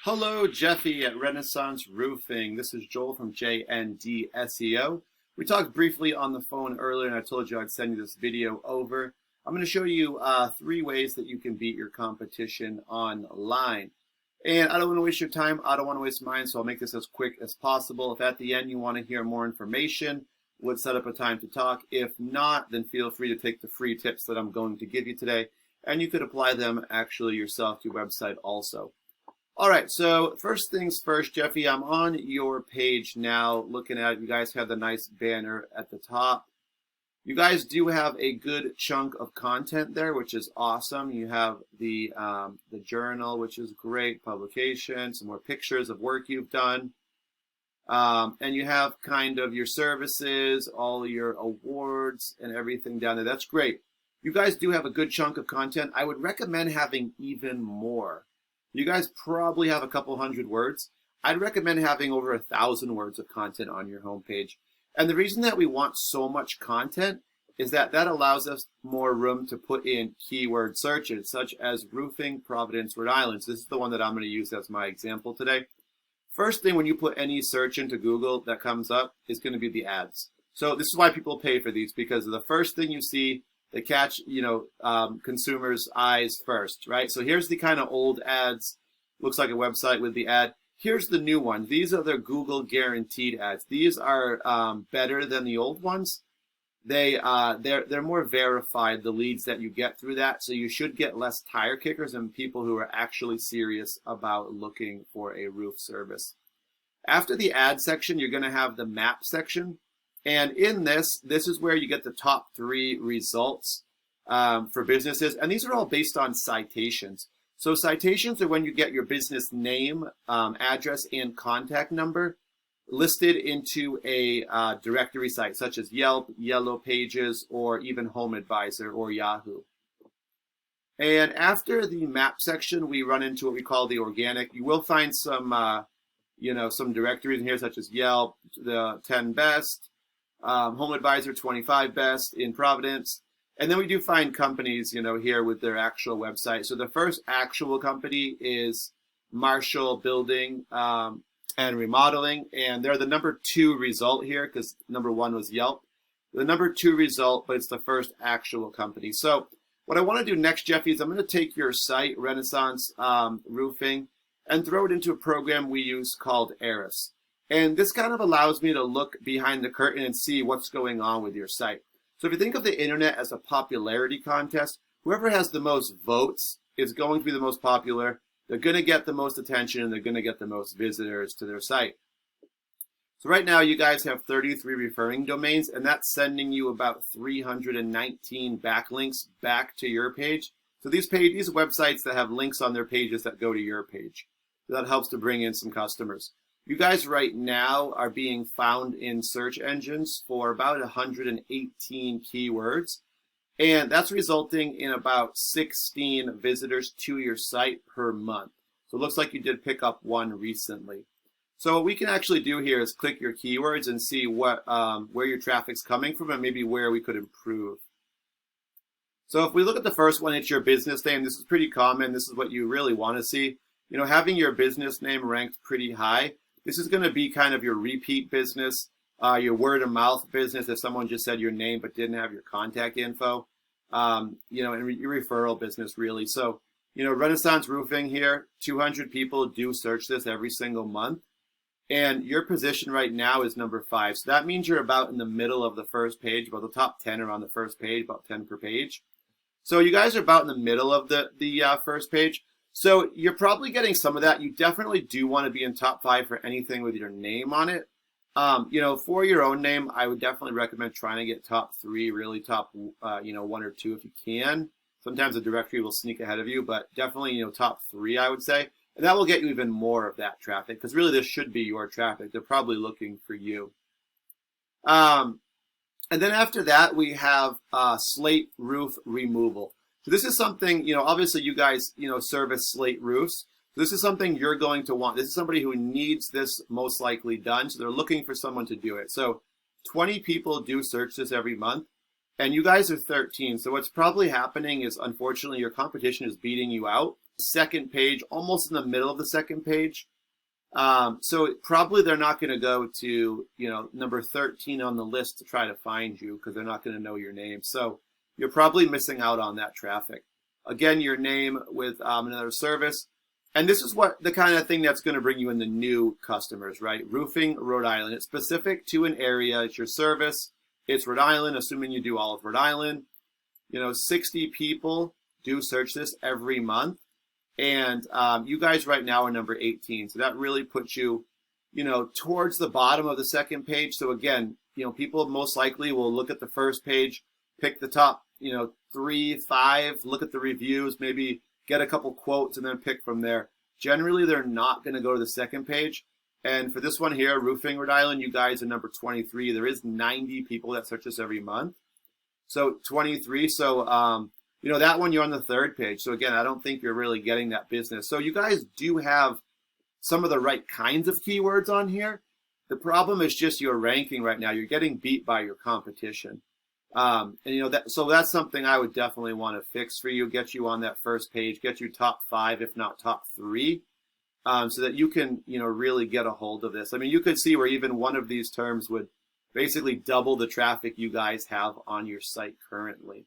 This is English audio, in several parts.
Hello, Jeffy at Renaissance Roofing. This is Joel from JND SEO. We talked briefly on the phone earlier, and I told you I'd send you this video over. I'm going to show you 3 ways that you can beat your competition online. And I don't want to waste your time. I don't want to waste mine, so I'll make this as quick as possible. If at the end you want to hear more information, we'll set up a time to talk. If not, then feel free to take the free tips that I'm going to give you today, and you could apply them actually yourself to your website also. All right, so first things first, Jeffy, I'm on your page now looking at it. You guys have the nice banner at the top. You guys do have a good chunk of content there, which is awesome. You have the journal, which is great, publication, some more pictures of work you've done. And you have kind of your services, all your awards and everything down there. That's great. You guys do have a good chunk of content. I would recommend having even more. You guys probably have a couple hundred words. I'd recommend having over 1,000 words of content on your homepage. And the reason that we want so much content is that allows us more room to put in keyword searches, such as roofing, Providence, Rhode Island. So this is the one that I'm going to use as my example today. First thing when you put any search into Google that comes up is going to be the ads. So this is why people pay for these, because the first thing you see, they catch, consumers' eyes first, right? So here's the kind of old ads. Looks like a website with the ad. Here's the new one. These are the Google guaranteed ads. These are better than the old ones. They're more verified, the leads that you get through that. So you should get less tire kickers and people who are actually serious about looking for a roof service. After the ad section, you're going to have the map section. And in this is where you get the top 3 results for businesses. And these are all based on citations. So citations are when you get your business name, address, and contact number listed into a directory site, such as Yelp, Yellow Pages, or even Home Advisor or Yahoo. And after the map section, we run into what we call the organic. You will find some, some directories in here, such as Yelp, the 10 best, Home Advisor 25 best in Providence. And then we do find companies, here with their actual website. So the first actual company is Marshall Building and Remodeling. And they're the number 2 result here because number 1 was Yelp. The number 2 result, but it's the first actual company. So what I want to do next, Jeffy, is I'm going to take your site, Renaissance Roofing, and throw it into a program we use called Eris. And this kind of allows me to look behind the curtain and see what's going on with your site. So if you think of the internet as a popularity contest, whoever has the most votes is going to be the most popular. They're going to get the most attention and they're going to get the most visitors to their site. So right now you guys have 33 referring domains, and that's sending you about 319 backlinks back to your page. So these websites that have links on their pages that go to your page. So that helps to bring in some customers. You guys right now are being found in search engines for about 118 keywords, and that's resulting in about 16 visitors to your site per month. So it looks like you did pick up 1 recently. So what we can actually do here is click your keywords and see what where your traffic's coming from and maybe where we could improve. So if we look at the first one, it's your business name. This is pretty common. This is what you really want to see. Having your business name ranked pretty high. This is going to be kind of your repeat business, your word of mouth business if someone just said your name but didn't have your contact info, and your referral business really. So, Renaissance Roofing here, 200 people do search this every single month. And your position right now is number 5. So that means you're about in the middle of the first page, about the top 10 are on the first page, about 10 per page. So you guys are about in the middle of the first page. So you're probably getting some of that. You definitely do want to be in top 5 for anything with your name on it. For your own name, I would definitely recommend trying to get top 3, really top, 1 or 2 if you can. Sometimes the directory will sneak ahead of you, but definitely, top 3, I would say. And that will get you even more of that traffic because really this should be your traffic. They're probably looking for you. And then after that, we have slate roof removal. So this is something, obviously you guys, service slate roofs. So this is something you're going to want. This is somebody who needs this most likely done. So they're looking for someone to do it. So 20 people do search this every month. And you guys are 13. So what's probably happening is, unfortunately, your competition is beating you out. second page, almost in the middle of the second page. So probably they're not going to go to, number 13 on the list to try to find you because they're not going to know your name. So you're probably missing out on that traffic. Again, your name with another service. And this is what the kind of thing that's going to bring you in the new customers, right? Roofing, Rhode Island. It's specific to an area. It's your service. It's Rhode Island, assuming you do all of Rhode Island. 60 people do search this every month. And you guys right now are number 18. So that really puts you, towards the bottom of the second page. So again, people most likely will look at the first page, pick the top, 3, 5, look at the reviews, maybe get a couple quotes and then pick from there. Generally, they're not going to go to the second page. And for this one here, Roofing Rhode Island, you guys are number 23. There is 90 people that search this every month. So 23. So, that one, you're on the third page. So again, I don't think you're really getting that business. So you guys do have some of the right kinds of keywords on here. The problem is just your ranking right now. You're getting beat by your competition. So that's something I would definitely want to fix for you, get you on that first page, get you top 5, if not top 3, so that you can, really get a hold of this. I mean, you could see where even one of these terms would basically double the traffic you guys have on your site currently.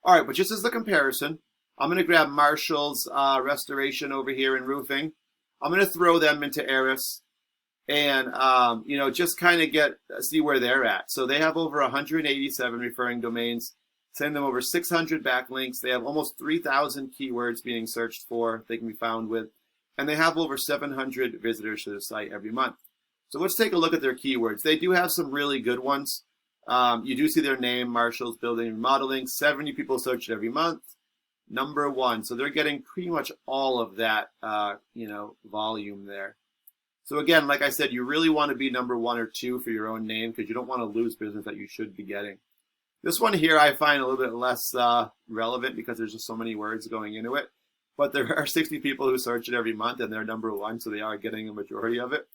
All right, but just as the comparison, I'm going to grab Marshall's Restoration over here in roofing. I'm going to throw them into Eris. And, just kind of see where they're at. So they have over 187 referring domains, send them over 600 backlinks. They have almost 3,000 keywords being searched for, they can be found with. And they have over 700 visitors to the site every month. So let's take a look at their keywords. They do have some really good ones. You do see their name, Marshall's Building and Remodeling. 70 people search it every month. Number 1. So they're getting pretty much all of that, volume there. So again, like I said, you really want to be number 1 or 2 for your own name because you don't want to lose business that you should be getting. This one here I find a little bit less relevant because there's just so many words going into it. But there are 60 people who search it every month and they're number 1, so they are getting a majority of it.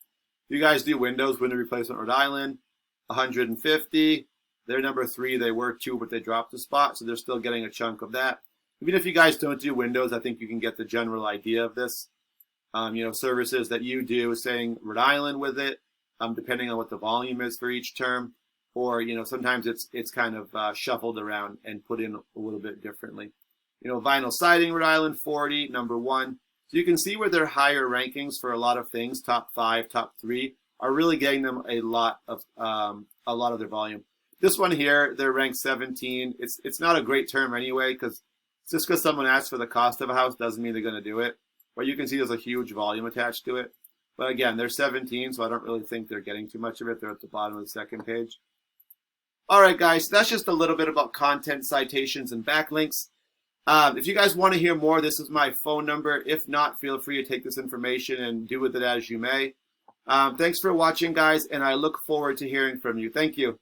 You guys do window replacement Rhode Island, 150. They're number 3. They were 2, but they dropped a spot, so they're still getting a chunk of that. Even if you guys don't do windows, I think you can get the general idea of this. Services that you do, saying Rhode Island with it, depending on what the volume is for each term, or sometimes it's kind of shuffled around and put in a little bit differently. Vinyl siding, Rhode Island, 40, number 1. So you can see where their higher rankings for a lot of things, top 5, top 3, are really getting them a lot of their volume. This one here, they're ranked 17. It's not a great term anyway, because just because someone asks for the cost of a house doesn't mean they're going to do it. But you can see there's a huge volume attached to it. But again, they're 17, so I don't really think they're getting too much of it. They're at the bottom of the second page. All right, guys, that's just a little bit about content, citations, and backlinks. If you guys want to hear more, this is my phone number. If not, feel free to take this information and do with it as you may. Thanks for watching, guys, and I look forward to hearing from you. Thank you.